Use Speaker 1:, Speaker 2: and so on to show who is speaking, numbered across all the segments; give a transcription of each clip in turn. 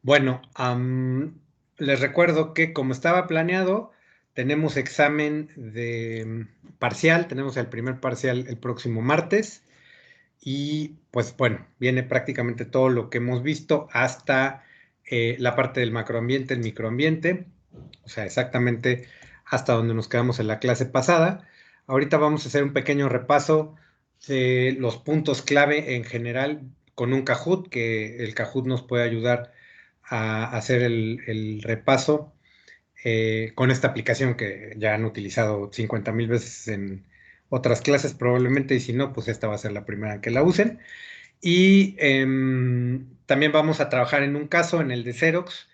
Speaker 1: Bueno, les recuerdo que como estaba planeado, tenemos examen de parcial, tenemos el primer parcial el próximo martes y pues bueno, viene prácticamente todo lo que hemos visto hasta la parte del macroambiente, el microambiente, o sea, exactamente hasta donde nos quedamos en la clase pasada. Ahorita vamos a hacer un pequeño repaso de los puntos clave en general con un Kahoot, que el Kahoot nos puede ayudar a hacer el repaso con esta aplicación que ya han utilizado 50,000 veces en otras clases probablemente, y si no, pues esta va a ser la primera que la usen. Y también vamos a trabajar en un caso, en el de Xerox,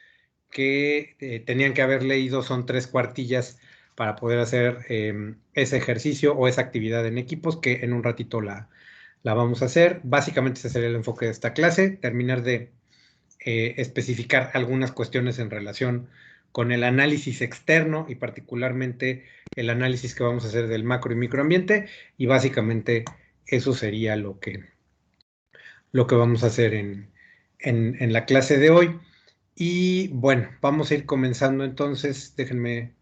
Speaker 1: que tenían que haber leído, son 3 cuartillas para poder hacer ese ejercicio o esa actividad en equipos, que en un ratito la vamos a hacer. Básicamente ese sería el enfoque de esta clase, terminar de especificar algunas cuestiones en relación con el análisis externo y particularmente el análisis que vamos a hacer del macro y microambiente, y básicamente eso sería lo que vamos a hacer en la clase de hoy. Y bueno, vamos a ir comenzando entonces. Déjenme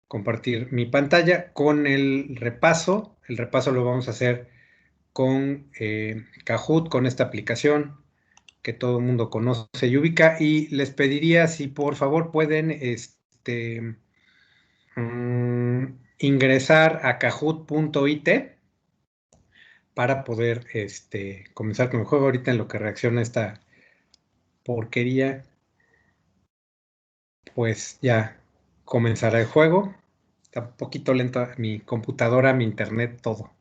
Speaker 1: compartir mi pantalla con el repaso. El repaso lo vamos a hacer con Kahoot, con esta aplicación que todo el mundo conoce y ubica. Y les pediría si por favor pueden ingresar a kahoot.it para poder comenzar con el juego. Ahorita en lo que reacciona esta porquería, pues ya comenzará el juego. Está un poquito lenta mi computadora, mi internet, todo.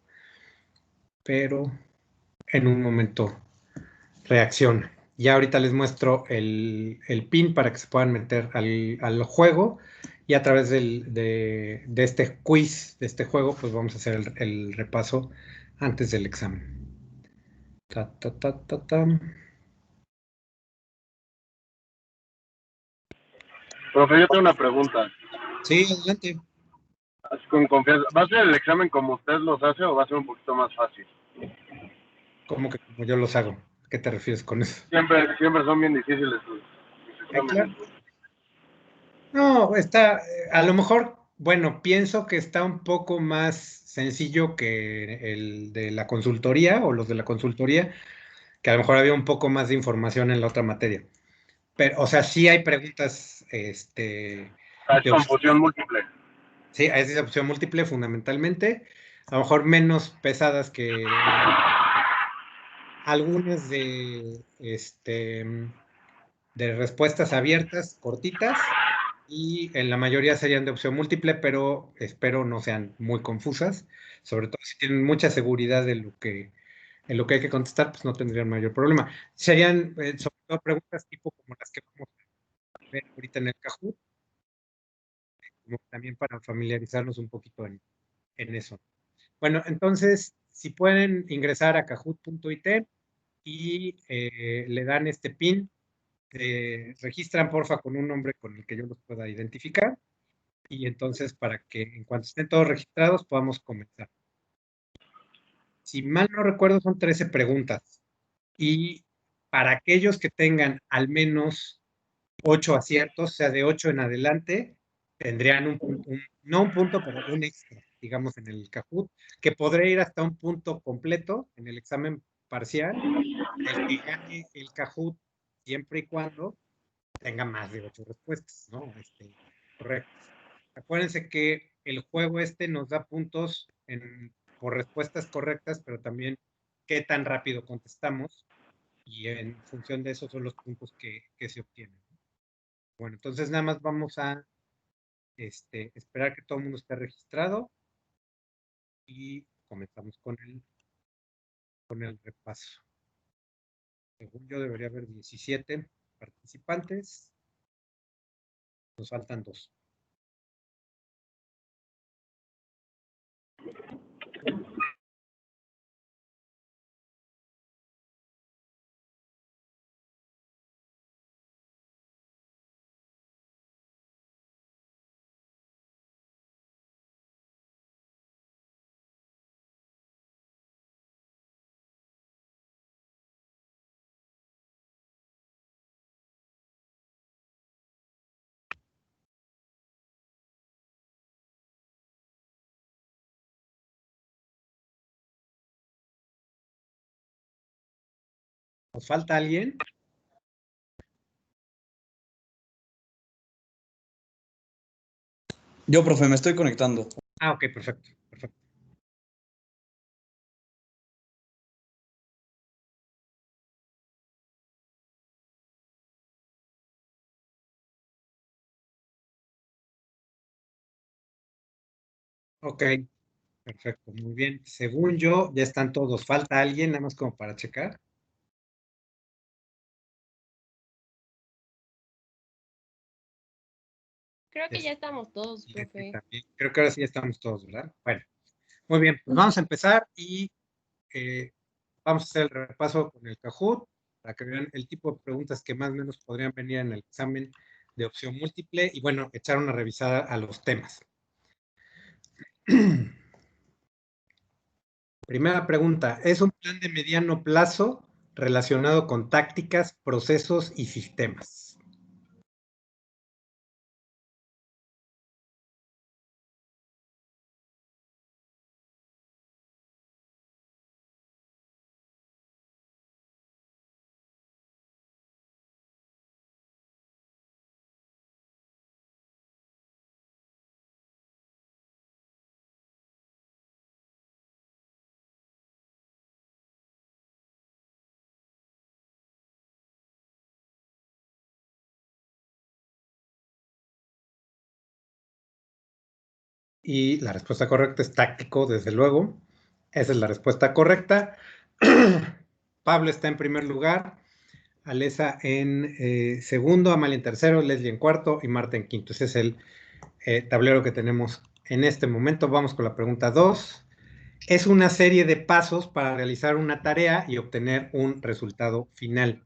Speaker 1: Pero en un momento reacciona. Ya ahorita les muestro el pin para que se puedan meter al juego, y a través de este quiz, de este juego, pues vamos a hacer el repaso antes del examen. Ta, ta, ta, ta, ta.
Speaker 2: Profe, yo tengo una pregunta.
Speaker 1: Sí, adelante.
Speaker 2: Así con confianza. ¿Va a ser el examen como usted los hace o va a ser un poquito más fácil?
Speaker 1: ¿Cómo que como yo los hago? ¿A qué te refieres con eso?
Speaker 2: Siempre son bien difíciles sus
Speaker 1: Claro.
Speaker 2: exámenes.
Speaker 1: No, está, a lo mejor, bueno, pienso que está un poco más sencillo que el de la consultoría o los de la consultoría, que a lo mejor había un poco más de información en la otra materia. Pero, o sea, sí hay preguntas,
Speaker 2: Es
Speaker 1: de
Speaker 2: confusión múltiple.
Speaker 1: sí, es de opción múltiple fundamentalmente, a lo mejor menos pesadas que algunas de respuestas abiertas, cortitas, y en la mayoría serían de opción múltiple, pero espero no sean muy confusas, sobre todo si tienen mucha seguridad en lo que hay que contestar, pues no tendrían mayor problema. Serían sobre todo preguntas tipo como las que vamos a ver ahorita en el Kahoot, como también para familiarizarnos un poquito en eso. Bueno, entonces, si pueden ingresar a kahoot.it y le dan este pin, registran porfa con un nombre con el que yo los pueda identificar, y entonces para que en cuanto estén todos registrados podamos comenzar. Si mal no recuerdo, son 13 preguntas, y para aquellos que tengan al menos 8 aciertos, o sea, de 8 en adelante, tendrían no un punto, pero un extra, digamos, en el Kahoot, que podría ir hasta un punto completo en el examen parcial, el que gane el Kahoot, siempre y cuando tenga más de 8 respuestas, ¿no? Correctas. Acuérdense que el juego nos da puntos por respuestas correctas, pero también qué tan rápido contestamos, y en función de eso son los puntos que se obtienen. Bueno, entonces nada más vamos a esperar que todo el mundo esté registrado y comenzamos con el repaso. Según yo debería haber 17 participantes, nos faltan 2. ¿Nos falta alguien?
Speaker 3: Yo, profe, me estoy conectando.
Speaker 1: Ah, ok, perfecto, perfecto. Ok, perfecto, muy bien. Según yo, ya están todos. ¿Falta alguien, nada más como para checar?
Speaker 4: Creo que ya estamos todos,
Speaker 1: Sí,
Speaker 4: profe.
Speaker 1: también. Creo que ahora sí ya estamos todos, ¿verdad? Bueno, muy bien, pues vamos a empezar y vamos a hacer el repaso con el Kahoot para que vean el tipo de preguntas que más o menos podrían venir en el examen de opción múltiple y bueno, echar una revisada a los temas. Primera pregunta, ¿es un plan de mediano plazo relacionado con tácticas, procesos y sistemas? Y la respuesta correcta es táctico, desde luego. Esa es la respuesta correcta. Pablo está en primer lugar, Alesa en segundo, Amalia en tercero, Leslie en cuarto y Marta en quinto. Ese es el tablero que tenemos en este momento. Vamos con la pregunta 2. Es una serie de pasos para realizar una tarea y obtener un resultado final.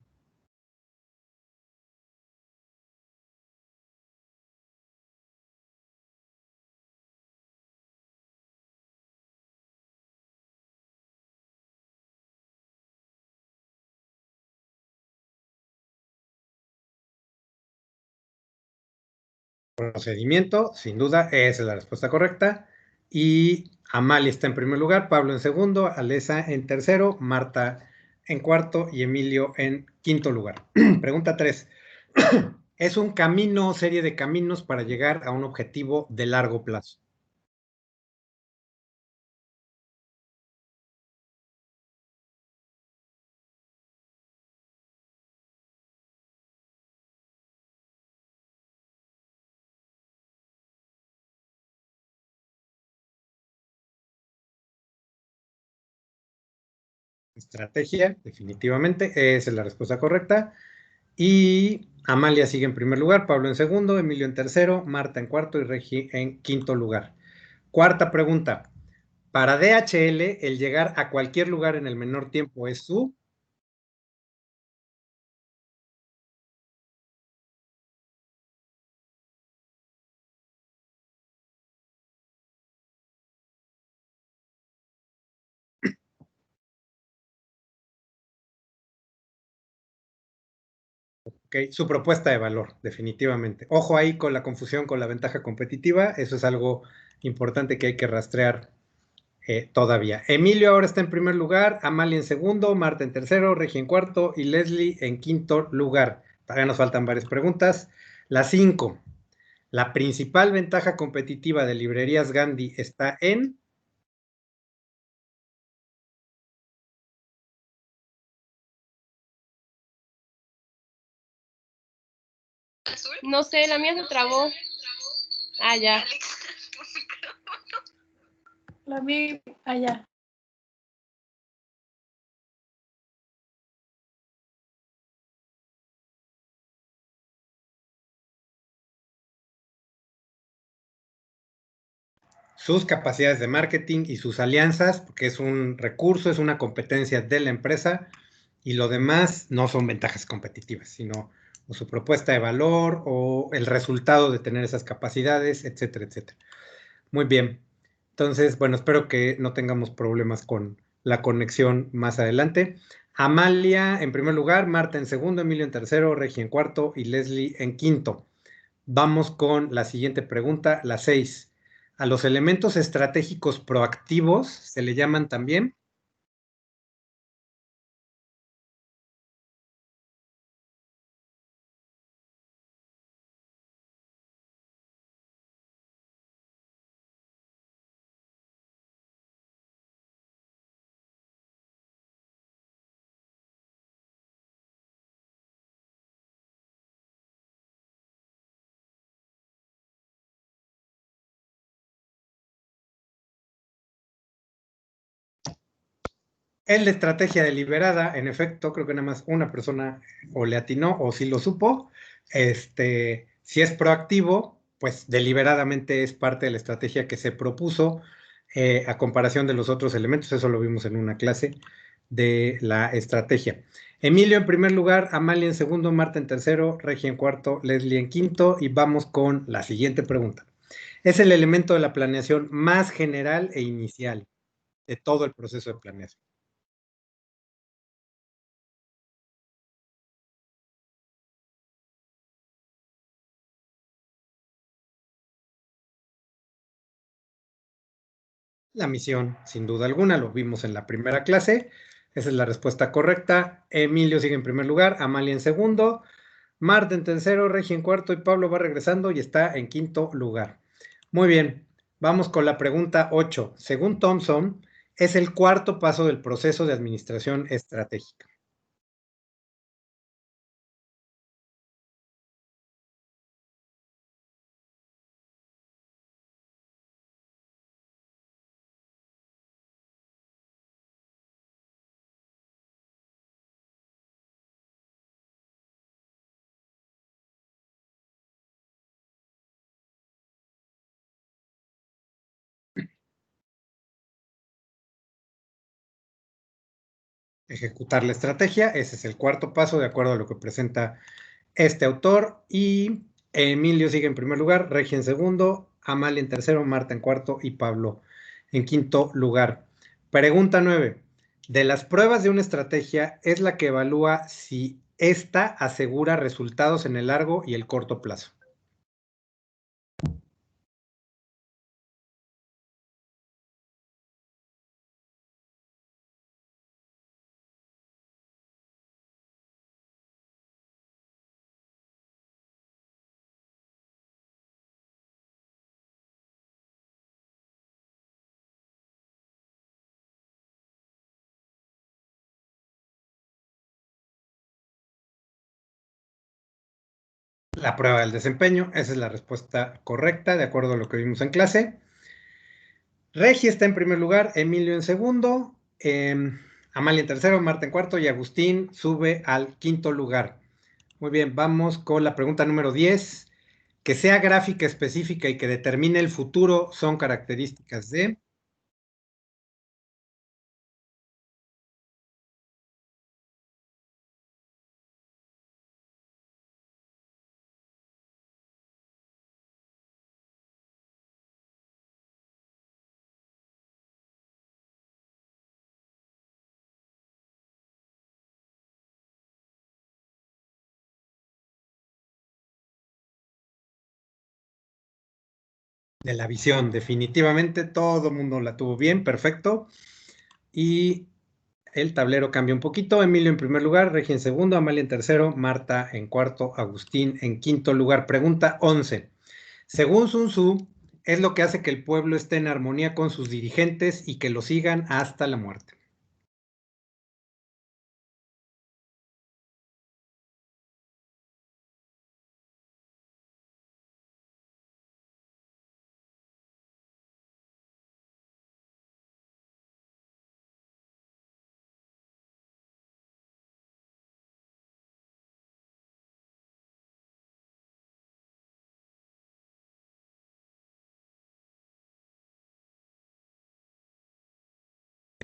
Speaker 1: Procedimiento, sin duda, esa es la respuesta correcta. Y Amalia está en primer lugar, Pablo en segundo, Alesa en tercero, Marta en cuarto y Emilio en quinto lugar. Pregunta 3. Es un camino o serie de caminos para llegar a un objetivo de largo plazo. Estrategia, definitivamente, esa es la respuesta correcta. Y Amalia sigue en primer lugar, Pablo en segundo, Emilio en tercero, Marta en cuarto y Regi en quinto lugar. Cuarta pregunta. Para DHL, el llegar a cualquier lugar en el menor tiempo es su. Okay, su propuesta de valor, definitivamente. Ojo ahí con la confusión con la ventaja competitiva, eso es algo importante que hay que rastrear todavía. Emilio ahora está en primer lugar, Amalia en segundo, Marta en tercero, Regi en cuarto y Leslie en quinto lugar. Todavía nos faltan varias preguntas. La 5. La principal ventaja competitiva de librerías Gandhi está en.
Speaker 4: No sé, la mía se trabó. Ah, ya.
Speaker 5: La vi allá.
Speaker 1: Sus capacidades de marketing y sus alianzas, porque es un recurso, es una competencia de la empresa y lo demás no son ventajas competitivas, sino o su propuesta de valor o el resultado de tener esas capacidades, etcétera, etcétera. Muy bien. Entonces, bueno, espero que no tengamos problemas con la conexión más adelante. Amalia en primer lugar, Marta en segundo, Emilio en tercero, Regi en cuarto y Leslie en quinto. Vamos con la siguiente pregunta, la 6. A los elementos estratégicos proactivos se le llaman también. En la estrategia deliberada, en efecto, creo que nada más una persona o le atinó o sí lo supo. Si es proactivo, pues deliberadamente es parte de la estrategia que se propuso a comparación de los otros elementos. Eso lo vimos en una clase de la estrategia. Emilio en primer lugar, Amalia en segundo, Marta en tercero, Regia en cuarto, Leslie en quinto, y vamos con la siguiente pregunta. Es el elemento de la planeación más general e inicial de todo el proceso de planeación. La misión, sin duda alguna, lo vimos en la primera clase. Esa es la respuesta correcta. Emilio sigue en primer lugar, Amalia en segundo, Marta en tercero, Regia en cuarto y Pablo va regresando y está en quinto lugar. Muy bien, vamos con la pregunta 8. Según Thompson, es el cuarto paso del proceso de administración estratégica. Ejecutar la estrategia, ese es el cuarto paso de acuerdo a lo que presenta este autor, y Emilio sigue en primer lugar, Regia en segundo, Amalia en tercero, Marta en cuarto y Pablo en quinto lugar. Pregunta 9. De las pruebas de una estrategia es la que evalúa si ésta asegura resultados en el largo y el corto plazo. La prueba del desempeño, esa es la respuesta correcta, de acuerdo a lo que vimos en clase. Regi está en primer lugar, Emilio en segundo, Amalia en tercero, Marta en cuarto y Agustín sube al quinto lugar. Muy bien, vamos con la pregunta número 10. Que sea gráfica específica y que determine el futuro son características de la visión. Definitivamente todo el mundo la tuvo bien, perfecto. Y el tablero cambia un poquito. Emilio en primer lugar, Regia en segundo, Amalia en tercero, Marta en cuarto, Agustín en quinto lugar. Pregunta 11. Según Sun Tzu, es lo que hace que el pueblo esté en armonía con sus dirigentes y que lo sigan hasta la muerte.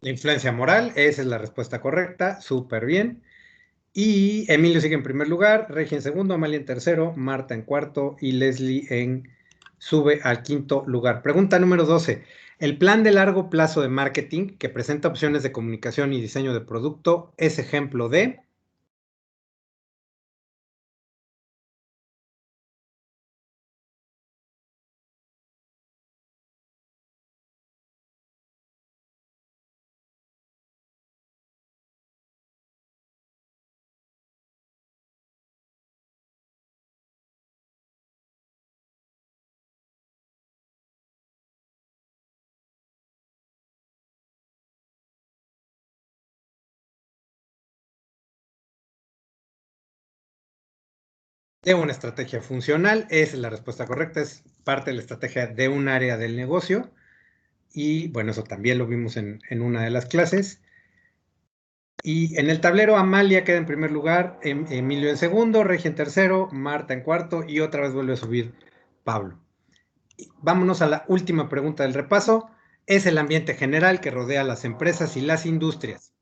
Speaker 1: La influencia moral, esa es la respuesta correcta, súper bien. Y Emilio sigue en primer lugar, Regia en segundo, Amalia en tercero, Marta en cuarto y Leslie sube al quinto lugar. Pregunta número 12. El plan de largo plazo de marketing que presenta opciones de comunicación y diseño de producto es ejemplo de... De una estrategia funcional, esa es la respuesta correcta, es parte de la estrategia de un área del negocio y bueno, eso también lo vimos en una de las clases. Y en el tablero, Amalia queda en primer lugar, Emilio en segundo, Regia en tercero, Marta en cuarto y otra vez vuelve a subir Pablo. Vámonos a la última pregunta del repaso. Es el ambiente general que rodea a las empresas y las industrias.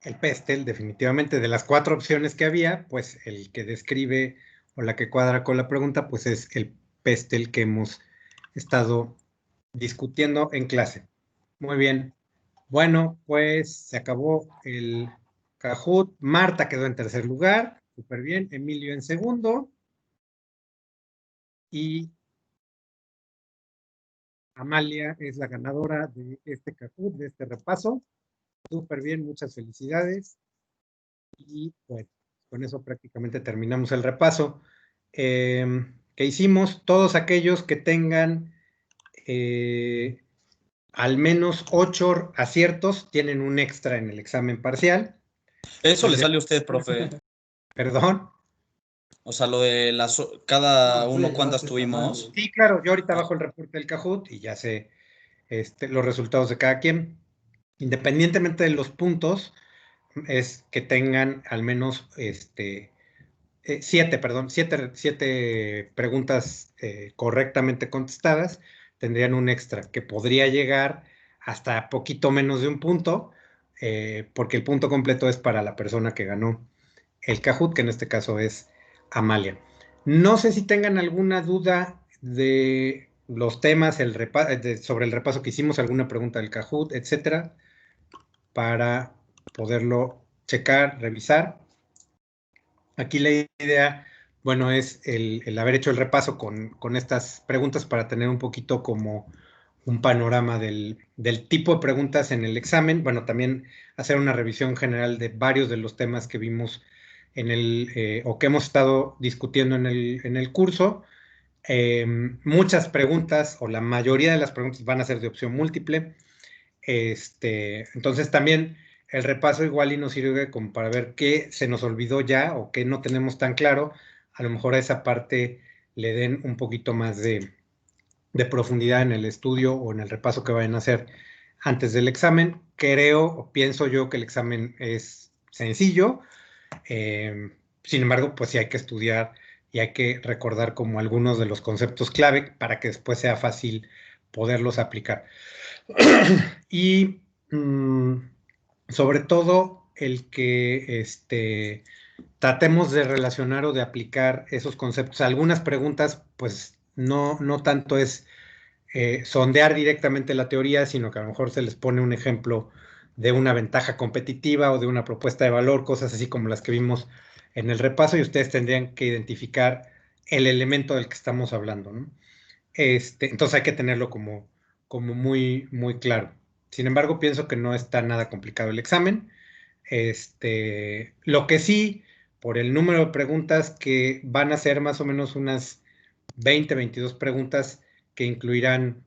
Speaker 1: El pestel, definitivamente, de las 4 opciones que había, pues el que describe o la que cuadra con la pregunta, pues es el pestel que hemos estado discutiendo en clase. Muy bien. Bueno, pues se acabó el Kahoot. Marta quedó en tercer lugar, súper bien. Emilio en segundo. Y Amalia es la ganadora de este Kahoot, de este repaso. Súper bien, muchas felicidades. Y bueno, con eso prácticamente terminamos el repaso que hicimos. Todos aquellos que tengan al menos 8 aciertos tienen un extra en el examen parcial.
Speaker 3: Eso le sale a usted, profe.
Speaker 1: Perdón.
Speaker 3: O sea, lo de cada uno cuántas tuvimos.
Speaker 1: Sí, claro, yo ahorita bajo el reporte del Kahoot y ya sé los resultados de cada quien. Independientemente de los puntos, es que tengan al menos 7 preguntas correctamente contestadas, tendrían un extra que podría llegar hasta poquito menos de un punto, porque el punto completo es para la persona que ganó el Kahoot, que en este caso es Amalia. No sé si tengan alguna duda de los temas, sobre el repaso que hicimos, alguna pregunta del Kahoot, etcétera, para poderlo checar, revisar. Aquí la idea, bueno, es el haber hecho el repaso con estas preguntas para tener un poquito como un panorama del tipo de preguntas en el examen. Bueno, también hacer una revisión general de varios de los temas que vimos o que hemos estado discutiendo en el curso. Muchas preguntas, o la mayoría de las preguntas van a ser de opción múltiple. Entonces también el repaso igual y nos sirve como para ver qué se nos olvidó ya o qué no tenemos tan claro. A lo mejor a esa parte le den un poquito más de profundidad en el estudio o en el repaso que vayan a hacer antes del examen. Creo o pienso yo que el examen es sencillo. Sin embargo, pues sí hay que estudiar y hay que recordar como algunos de los conceptos clave para que después sea fácil poderlos aplicar. Y sobre todo el que tratemos de relacionar o de aplicar esos conceptos. Algunas preguntas, pues no tanto es sondear directamente la teoría, sino que a lo mejor se les pone un ejemplo de una ventaja competitiva o de una propuesta de valor, cosas así como las que vimos en el repaso, y ustedes tendrían que identificar el elemento del que estamos hablando, ¿no? Entonces hay que tenerlo como muy claro. Sin embargo, pienso que no está nada complicado el examen. Lo que sí, por el número de preguntas que van a ser más o menos unas 22 preguntas que incluirán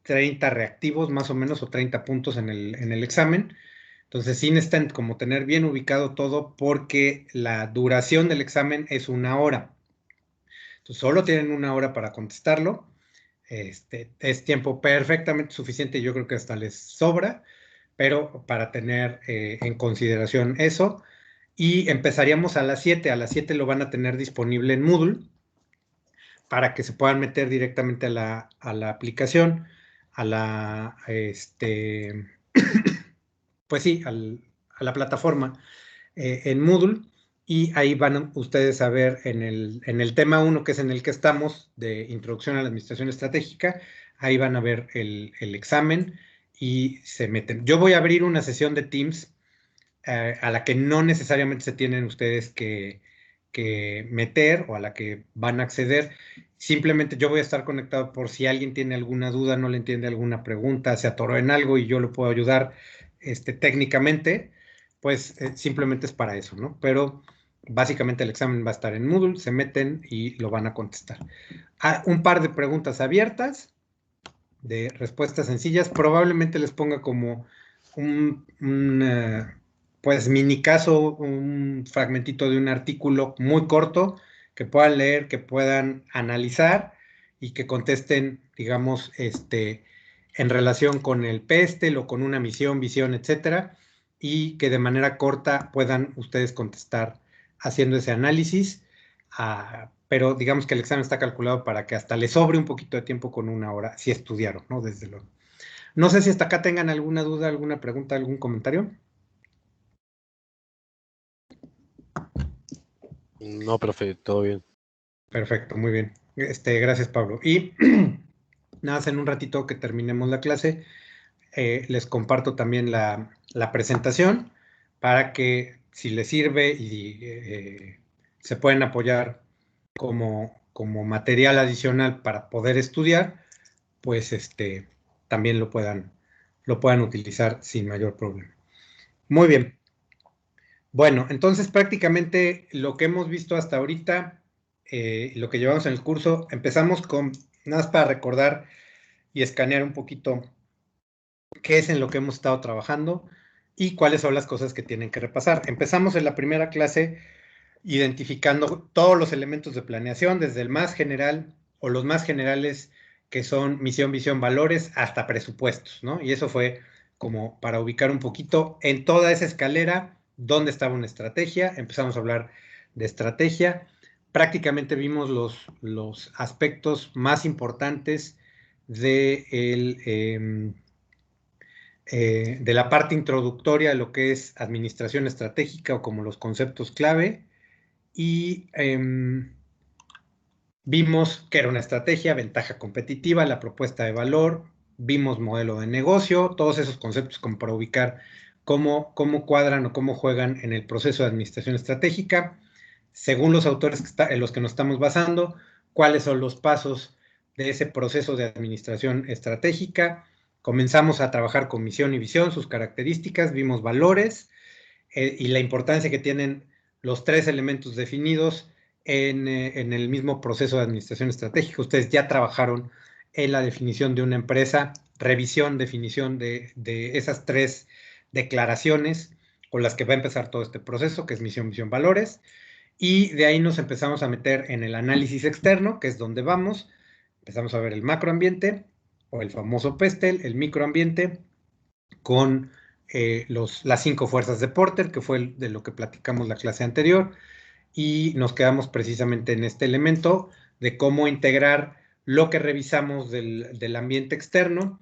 Speaker 1: 30 reactivos más o menos o 30 puntos en el examen. Entonces sí necesitan como tener bien ubicado todo porque la duración del examen es 1 hora. Entonces solo tienen 1 hora para contestarlo. Es tiempo perfectamente suficiente, yo creo que hasta les sobra, pero para tener en consideración eso. Y empezaríamos a las 7. A las 7 lo van a tener disponible en Moodle para que se puedan meter directamente a la aplicación, pues sí, a la plataforma en Moodle, y ahí van ustedes a ver en el tema 1, que es en el que estamos, de Introducción a la Administración Estratégica, ahí van a ver el examen y se meten. Yo voy a abrir una sesión de Teams a la que no necesariamente se tienen ustedes que meter o a la que van a acceder. Simplemente yo voy a estar conectado por si alguien tiene alguna duda, no le entiende alguna pregunta, se atoró en algo y yo lo puedo ayudar. técnicamente, pues simplemente es para eso, ¿no? Pero básicamente el examen va a estar en Moodle, se meten y lo van a contestar. Un par de preguntas abiertas, de respuestas sencillas, probablemente les ponga como pues mini caso, un fragmentito de un artículo muy corto que puedan leer, que puedan analizar y que contesten, digamos, en relación con el PESTEL o con una misión, visión, etcétera, y que de manera corta puedan ustedes contestar haciendo ese análisis. Pero digamos que el examen está calculado para que hasta les sobre un poquito de tiempo con una hora, si estudiaron, ¿no? Desde luego. No sé si hasta acá tengan alguna duda, alguna pregunta, algún comentario.
Speaker 6: No, profe, todo bien.
Speaker 1: Perfecto, muy bien. Gracias, Pablo. Y nada más en un ratito que terminemos la clase, les comparto también la presentación para que si les sirve y se pueden apoyar como material adicional para poder estudiar, pues también lo puedan utilizar sin mayor problema. Muy bien. Bueno, entonces prácticamente lo que hemos visto hasta ahorita, lo que llevamos en el curso, empezamos con, nada más para recordar y escanear un poquito qué es en lo que hemos estado trabajando y cuáles son las cosas que tienen que repasar. Empezamos en la primera clase identificando todos los elementos de planeación, desde el más general o los más generales que son misión, visión, valores, hasta presupuestos, ¿no? Y eso fue como para ubicar un poquito en toda esa escalera dónde estaba una estrategia. Empezamos a hablar de estrategia. Prácticamente vimos los aspectos más importantes de la parte introductoria de lo que es administración estratégica o como los conceptos clave. Y vimos que era una estrategia, ventaja competitiva, la propuesta de valor, vimos modelo de negocio, todos esos conceptos como para ubicar cómo cuadran o cómo juegan en el proceso de administración estratégica, según los autores en los que nos estamos basando, cuáles son los pasos de ese proceso de administración estratégica. Comenzamos a trabajar con misión y visión, sus características, vimos valores y la importancia que tienen los tres elementos definidos en el mismo proceso de administración estratégica. Ustedes ya trabajaron en la definición de una empresa, revisión, definición de esas tres declaraciones con las que va a empezar todo este proceso, que es misión, visión, valores. Y de ahí nos empezamos a meter en el análisis externo, que es donde vamos. Empezamos a ver el macroambiente, o el famoso PESTEL, el microambiente, con las 5 fuerzas de Porter, que fue de lo que platicamos la clase anterior, y nos quedamos precisamente en este elemento de cómo integrar lo que revisamos del ambiente externo,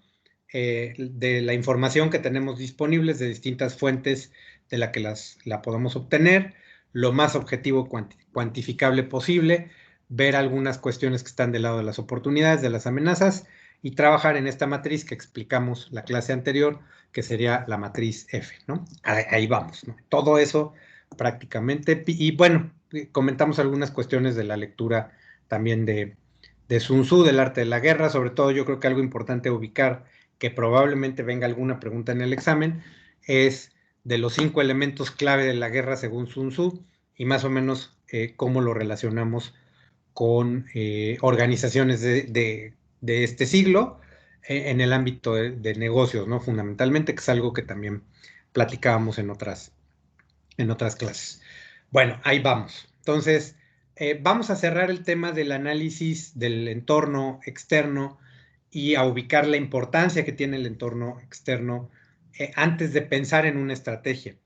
Speaker 1: de la información que tenemos disponibles de distintas fuentes de la que la podemos obtener, lo más objetivo, cuantificable posible, ver algunas cuestiones que están del lado de las oportunidades, de las amenazas, y trabajar en esta matriz que explicamos la clase anterior, que sería la matriz F, ¿no? Ahí vamos, ¿no? Todo eso prácticamente, y bueno, comentamos algunas cuestiones de la lectura también de Sun Tzu, del arte de la guerra, sobre todo yo creo que algo importante ubicar, que probablemente venga alguna pregunta en el examen, es de los 5 elementos clave de la guerra según Sun Tzu, y más o menos cómo lo relacionamos con organizaciones de este siglo en el ámbito de negocios, ¿no? Fundamentalmente, que es algo que también platicábamos en otras clases. Bueno, ahí vamos. Entonces, vamos a cerrar el tema del análisis del entorno externo y a ubicar la importancia que tiene el entorno externo antes de pensar en una estrategia.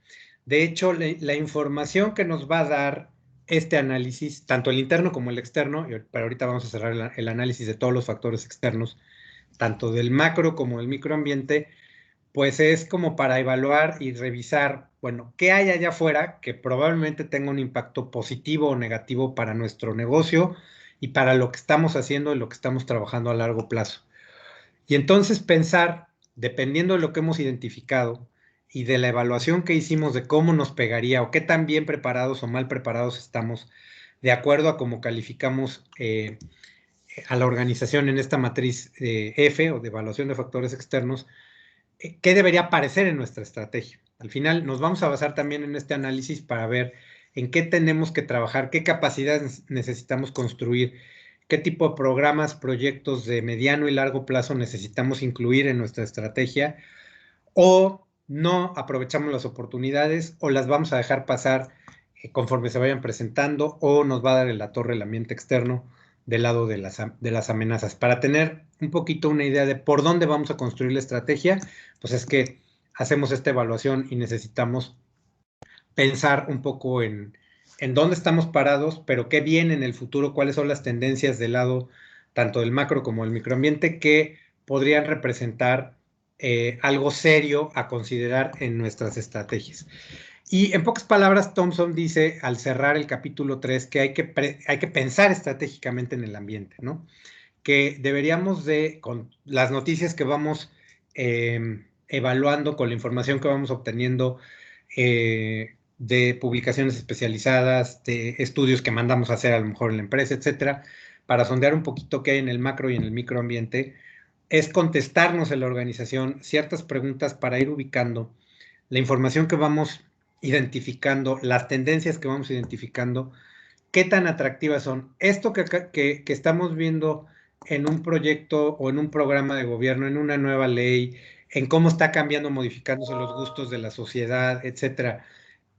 Speaker 1: De hecho, la información que nos va a dar este análisis, tanto el interno como el externo, pero ahorita vamos a cerrar el análisis de todos los factores externos, tanto del macro como del microambiente, pues es como para evaluar y revisar, bueno, qué hay allá afuera que probablemente tenga un impacto positivo o negativo para nuestro negocio y para lo que estamos haciendo y lo que estamos trabajando a largo plazo. Y entonces pensar, dependiendo de lo que hemos identificado y de la evaluación que hicimos de cómo nos pegaría o qué tan bien preparados o mal preparados estamos, de acuerdo a cómo calificamos a la organización en esta matriz F o de evaluación de factores externos, qué debería aparecer en nuestra estrategia. Al final nos vamos a basar también en este análisis para ver en qué tenemos que trabajar, qué capacidades necesitamos construir, qué tipo de programas, proyectos de mediano y largo plazo necesitamos incluir en nuestra estrategia, o no aprovechamos las oportunidades o las vamos a dejar pasar conforme se vayan presentando, o nos va a dar en la torre el ambiente externo del lado de las amenazas. Para tener un poquito una idea de por dónde vamos a construir la estrategia, pues es que hacemos esta evaluación y necesitamos pensar un poco en dónde estamos parados, pero qué viene en el futuro, cuáles son las tendencias del lado tanto del macro como del microambiente que podrían representar algo serio a considerar en nuestras estrategias. Y en pocas palabras, Thompson dice al cerrar el capítulo 3 que hay que pensar estratégicamente en el ambiente, ¿no? Que deberíamos de, con las noticias que vamos evaluando, con la información que vamos obteniendo de publicaciones especializadas, de estudios que mandamos a hacer a lo mejor en la empresa, etcétera, para sondear un poquito qué hay en el macro y en el microambiente, es contestarnos en la organización ciertas preguntas para ir ubicando la información que vamos identificando, las tendencias que vamos identificando, qué tan atractivas son. Esto que estamos viendo en un proyecto o en un programa de gobierno, en una nueva ley, en cómo está cambiando, modificándose los gustos de la sociedad, etcétera,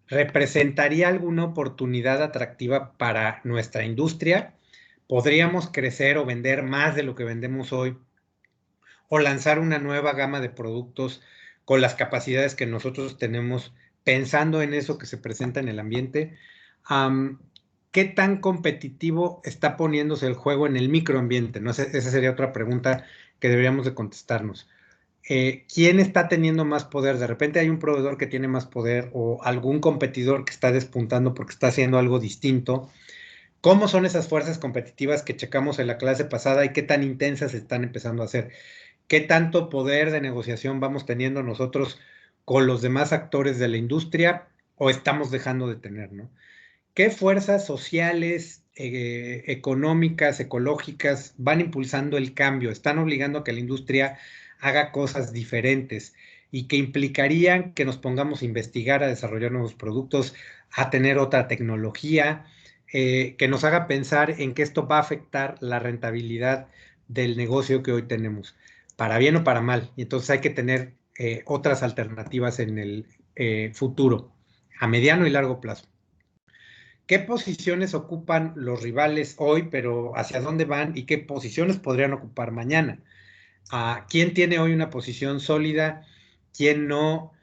Speaker 1: ¿representaría alguna oportunidad atractiva para nuestra industria? ¿Podríamos crecer o vender más de lo que vendemos hoy? ¿O lanzar una nueva gama de productos con las capacidades que nosotros tenemos pensando en eso que se presenta en el ambiente? ¿Qué tan competitivo está poniéndose el juego en el microambiente? ¿No? Esa sería otra pregunta que deberíamos de contestarnos. ¿Quién está teniendo más poder? De repente hay un proveedor que tiene más poder o algún competidor que está despuntando porque está haciendo algo distinto. ¿Cómo son esas fuerzas competitivas que checamos en la clase pasada y qué tan intensas están empezando a hacer? ¿Qué tanto poder de negociación vamos teniendo nosotros con los demás actores de la industria o estamos dejando de tener, ¿no? ¿Qué fuerzas sociales, económicas, ecológicas van impulsando el cambio? Están obligando a que la industria haga cosas diferentes y que implicarían que nos pongamos a investigar, a desarrollar nuevos productos, a tener otra tecnología, que nos haga pensar en que esto va a afectar la rentabilidad del negocio que hoy tenemos, para bien o para mal. Y entonces hay que tener otras alternativas en el futuro, a mediano y largo plazo. ¿Qué posiciones ocupan los rivales hoy, pero hacia dónde van y qué posiciones podrían ocupar mañana? ¿Quién tiene hoy una posición sólida? ¿Quién no?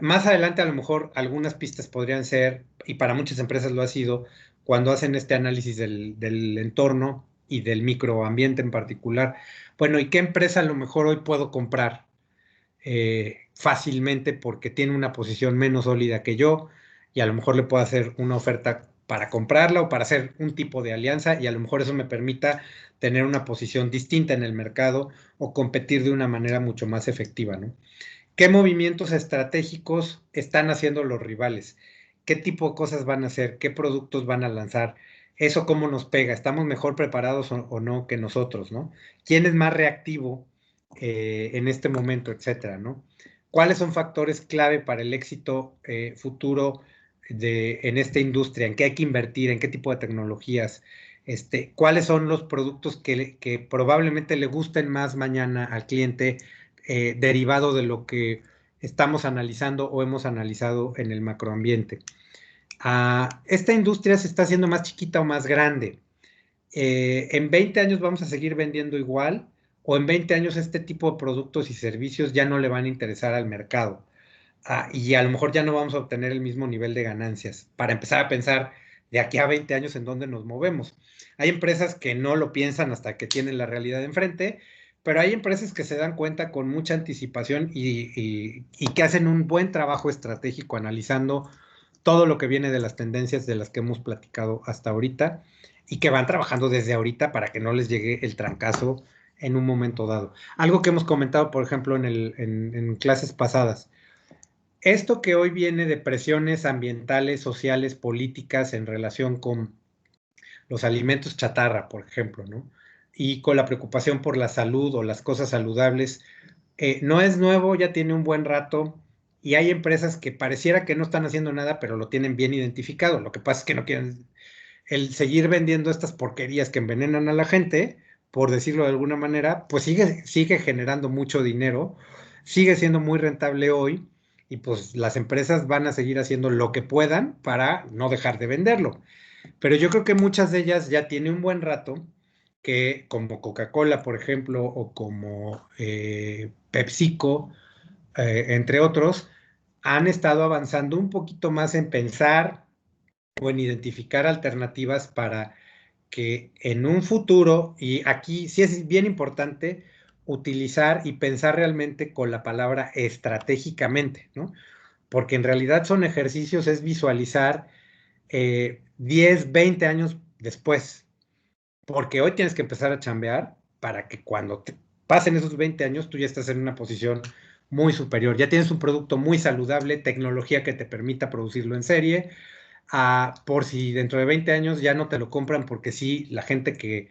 Speaker 1: Más adelante a lo mejor algunas pistas podrían ser, y para muchas empresas lo ha sido, cuando hacen este análisis del entorno y del microambiente en particular. Bueno, ¿y qué empresa a lo mejor hoy puedo comprar fácilmente porque tiene una posición menos sólida que yo y a lo mejor le puedo hacer una oferta para comprarla o para hacer un tipo de alianza y a lo mejor eso me permita tener una posición distinta en el mercado o competir de una manera mucho más efectiva, ¿no? ¿Qué movimientos estratégicos están haciendo los rivales? ¿Qué tipo de cosas van a hacer? ¿Qué productos van a lanzar? ¿Eso cómo nos pega? ¿Estamos mejor preparados o no que nosotros, no? ¿Quién es más reactivo en este momento, etcétera, ¿no? ¿Cuáles son factores clave para el éxito futuro en esta industria? ¿En qué hay que invertir? ¿En qué tipo de tecnologías? ¿Cuáles son los productos que probablemente le gusten más mañana al cliente derivado de lo que estamos analizando o hemos analizado en el macroambiente? ¿Esta industria se está haciendo más chiquita o más grande? ¿En 20 años vamos a seguir vendiendo igual? ¿O en 20 años este tipo de productos y servicios ya no le van a interesar al mercado? Y a lo mejor ya no vamos a obtener el mismo nivel de ganancias. Para empezar a pensar de aquí a 20 años en dónde nos movemos. Hay empresas que no lo piensan hasta que tienen la realidad enfrente, pero hay empresas que se dan cuenta con mucha anticipación y que hacen un buen trabajo estratégico analizando todo lo que viene de las tendencias de las que hemos platicado hasta ahorita y que van trabajando desde ahorita para que no les llegue el trancazo en un momento dado. Algo que hemos comentado, por ejemplo, en clases pasadas. Esto que hoy viene de presiones ambientales, sociales, políticas en relación con los alimentos chatarra, por ejemplo, ¿no? Y con la preocupación por la salud o las cosas saludables, No es nuevo, ya tiene un buen rato y hay empresas que pareciera que no están haciendo nada, pero lo tienen bien identificado. Lo que pasa es que no quieren el seguir vendiendo estas porquerías que envenenan a la gente, por decirlo de alguna manera, pues sigue generando mucho dinero, sigue siendo muy rentable hoy y pues las empresas van a seguir haciendo lo que puedan para no dejar de venderlo. Pero yo creo que muchas de ellas ya tienen un buen rato que como Coca-Cola, por ejemplo, o como PepsiCo, entre otros, han estado avanzando un poquito más en pensar o en identificar alternativas para que en un futuro, y aquí sí es bien importante utilizar y pensar realmente con la palabra estratégicamente, ¿no? Porque en realidad son ejercicios, es visualizar 10, 20 años después, porque hoy tienes que empezar a chambear para que cuando pasen esos 20 años tú ya estás en una posición muy superior, ya tienes un producto muy saludable, tecnología que te permita producirlo en serie, por si dentro de 20 años ya no te lo compran porque sí, la gente que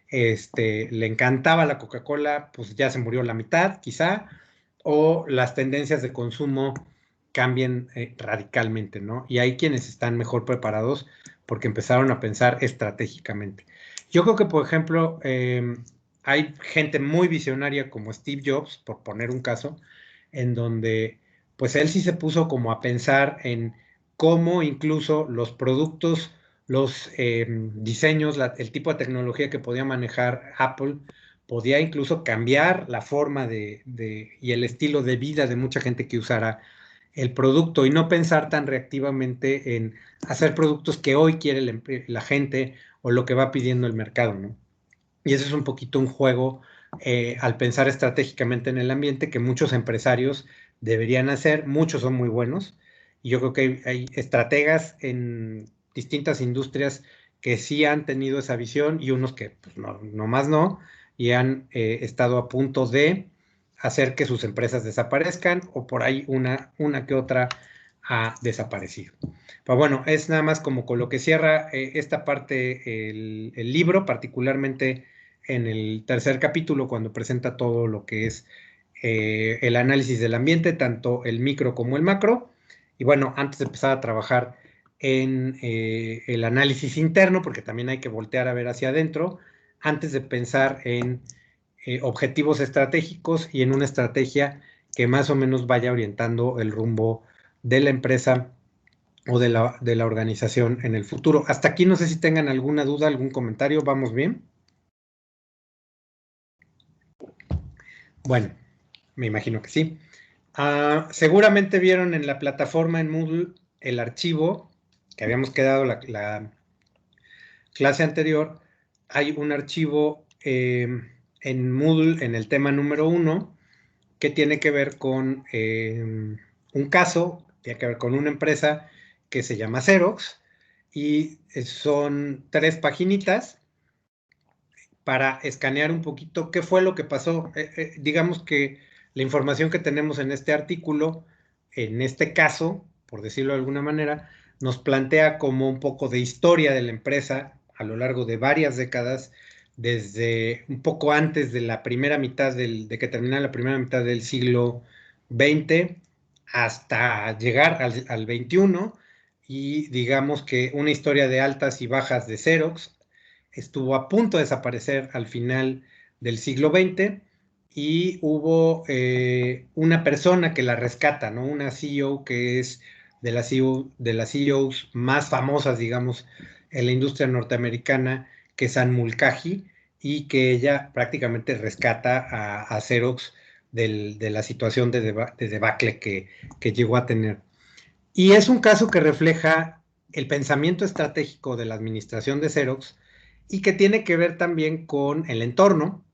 Speaker 1: le encantaba la Coca-Cola, pues ya se murió la mitad, quizá, o las tendencias de consumo cambien radicalmente, ¿no? Y hay quienes están mejor preparados porque empezaron a pensar estratégicamente. Yo creo que, por ejemplo, hay gente muy visionaria como Steve Jobs, por poner un caso, en donde pues él sí se puso como a pensar en cómo incluso los productos, los diseños, el tipo de tecnología que podía manejar Apple, podía incluso cambiar la forma y el estilo de vida de mucha gente que usara el producto y no pensar tan reactivamente en hacer productos que hoy quiere la gente o lo que va pidiendo el mercado, ¿no? Y eso es un poquito un juego al pensar estratégicamente en el ambiente que muchos empresarios deberían hacer, muchos son muy buenos, y yo creo que hay estrategas en distintas industrias que sí han tenido esa visión y unos que pues, no más no, y han estado a punto de hacer que sus empresas desaparezcan o por ahí una que otra ha desaparecido. Pero bueno, es nada más como con lo que cierra esta parte el libro, particularmente en el tercer capítulo, cuando presenta todo lo que es el análisis del ambiente, tanto el micro como el macro. Y bueno, antes de empezar a trabajar en el análisis interno, porque también hay que voltear a ver hacia adentro, antes de pensar en objetivos estratégicos y en una estrategia que más o menos vaya orientando el rumbo de la empresa o de la organización en el futuro. Hasta aquí no sé si tengan alguna duda, algún comentario. ¿Vamos bien? Bueno, me imagino que sí. Seguramente vieron en la plataforma en Moodle el archivo que habíamos quedado la clase anterior. Hay un archivo en Moodle en el tema número 1 que tiene que ver con un caso, tiene que ver con una empresa que se llama Xerox y son 3 paginitas para escanear un poquito qué fue lo que pasó. Digamos que la información que tenemos en este artículo, en este caso, por decirlo de alguna manera, nos plantea como un poco de historia de la empresa a lo largo de varias décadas, desde un poco antes de la primera mitad de que terminara la primera mitad del siglo XX hasta llegar al XXI, y digamos que una historia de altas y bajas de Xerox. Estuvo a punto de desaparecer al final del siglo XX y hubo una persona que la rescata, ¿no? Una CEO que es de las CEOs más famosas, digamos, en la industria norteamericana, que es Anne Mulcahy, y que ella prácticamente rescata a Xerox de la situación de debacle que llegó a tener. Y es un caso que refleja el pensamiento estratégico de la administración de Xerox y que tiene que ver también con el entorno,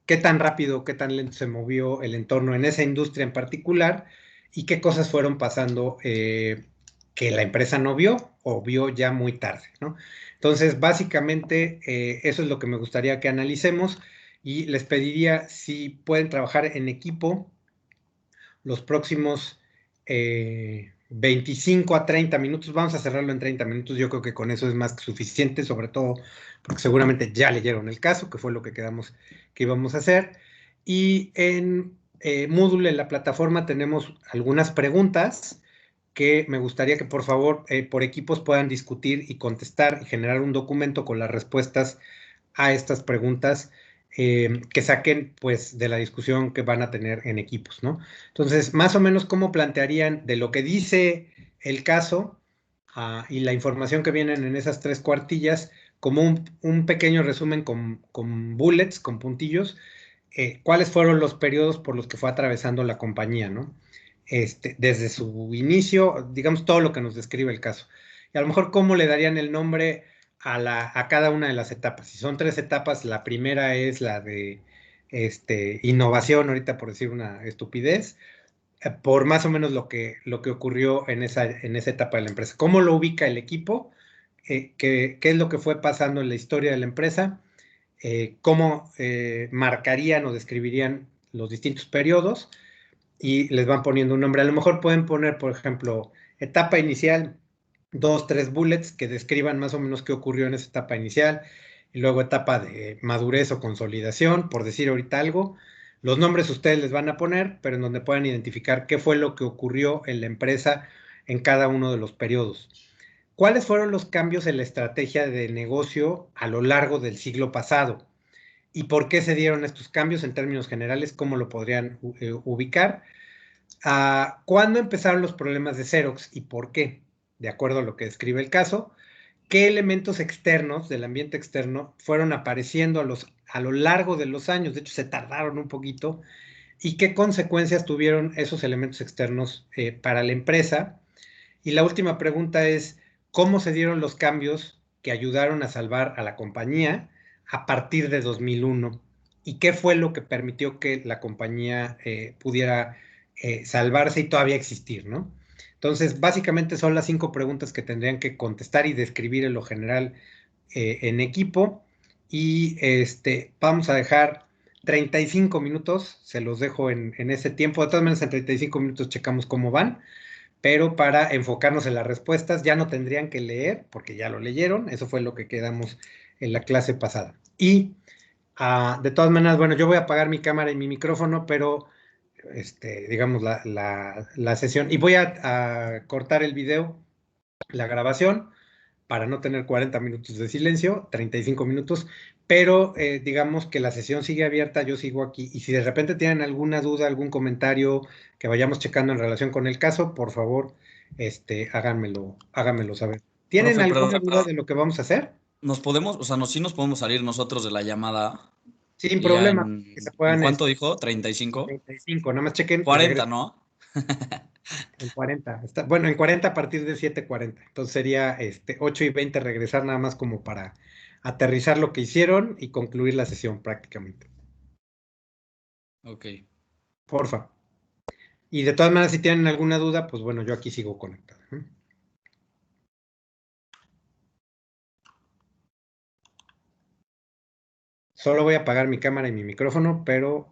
Speaker 1: qué tan rápido, qué tan lento se movió el entorno en esa industria en particular y qué cosas fueron pasando que la empresa no vio o vio ya muy tarde, ¿no? Entonces, básicamente, eso es lo que me gustaría que analicemos y les pediría si pueden trabajar en equipo los próximos 25 a 30 minutos. Vamos a cerrarlo en 30 minutos. Yo creo que con eso es más que suficiente, sobre todo porque seguramente ya leyeron el caso, que fue lo que quedamos que íbamos a hacer. Y en Moodle, en la plataforma, tenemos algunas preguntas que me gustaría que por favor por equipos puedan discutir y contestar y generar un documento con las respuestas a estas preguntas que saquen pues de la discusión que van a tener en equipos, ¿no? Entonces, más o menos, ¿cómo plantearían de lo que dice el caso y la información que vienen en esas 3 cuartillas, como un pequeño resumen con bullets, con puntillos, cuáles fueron los periodos por los que fue atravesando la compañía, ¿no? Desde su inicio, digamos, todo lo que nos describe el caso. Y a lo mejor cómo le darían el nombre a cada una de las etapas. Si son 3 etapas, la primera es la de innovación, ahorita por decir una estupidez, por más o menos lo que ocurrió en esa etapa de la empresa. ¿Cómo lo ubica el equipo? ¿Qué es lo que fue pasando en la historia de la empresa? ¿Cómo marcarían o describirían los distintos periodos? Y les van poniendo un nombre. A lo mejor pueden poner, por ejemplo, etapa inicial, 2, 3 bullets que describan más o menos qué ocurrió en esa etapa inicial, y luego etapa de madurez o consolidación, por decir ahorita algo. Los nombres ustedes les van a poner, pero en donde puedan identificar qué fue lo que ocurrió en la empresa en cada uno de los periodos. ¿Cuáles fueron los cambios en la estrategia de negocio a lo largo del siglo pasado? ¿Y por qué se dieron estos cambios en términos generales? ¿Cómo lo podrían ubicar? ¿Cuándo empezaron los problemas de Xerox y por qué? De acuerdo a lo que describe el caso, ¿qué elementos externos del ambiente externo fueron apareciendo a lo largo de los años? De hecho, se tardaron un poquito. ¿Y qué consecuencias tuvieron esos elementos externos para la empresa? Y la última pregunta es, ¿cómo se dieron los cambios que ayudaron a salvar a la compañía a partir de 2001? ¿Y qué fue lo que permitió que la compañía pudiera salvarse y todavía existir, ¿no? Entonces, básicamente son las 5 preguntas que tendrían que contestar y describir en lo general en equipo. Y vamos a dejar 35 minutos, se los dejo en ese tiempo. De todas maneras, en 35 minutos checamos cómo van, pero para enfocarnos en las respuestas ya no tendrían que leer, porque ya lo leyeron, eso fue lo que quedamos en la clase pasada. Y de todas maneras, bueno, yo voy a apagar mi cámara y mi micrófono, pero digamos la sesión, y voy a cortar el video, la grabación, para no tener 40 minutos de silencio, 35 minutos, pero digamos que la sesión sigue abierta, yo sigo aquí, y si de repente tienen alguna duda, algún comentario que vayamos checando en relación con el caso, por favor, háganmelo saber. ¿Tienen
Speaker 3: Profe,
Speaker 1: alguna duda de lo que vamos a hacer?
Speaker 3: nos podemos, o sea, sí nos podemos salir nosotros de la llamada.
Speaker 1: Sin
Speaker 3: Y ya
Speaker 1: problema, que se puedan...
Speaker 3: ¿En cuánto dijo? ¿35?
Speaker 1: 35, nada más chequen.
Speaker 3: 40, ¿no?
Speaker 1: En 40. Bueno, en 40 a partir de 7:40. Entonces sería 8:20 regresar nada más como para aterrizar lo que hicieron y concluir la sesión prácticamente.
Speaker 3: Ok.
Speaker 1: Porfa. Y de todas maneras, si tienen alguna duda, pues bueno, yo aquí sigo conectado. Solo voy a apagar mi cámara y mi micrófono, pero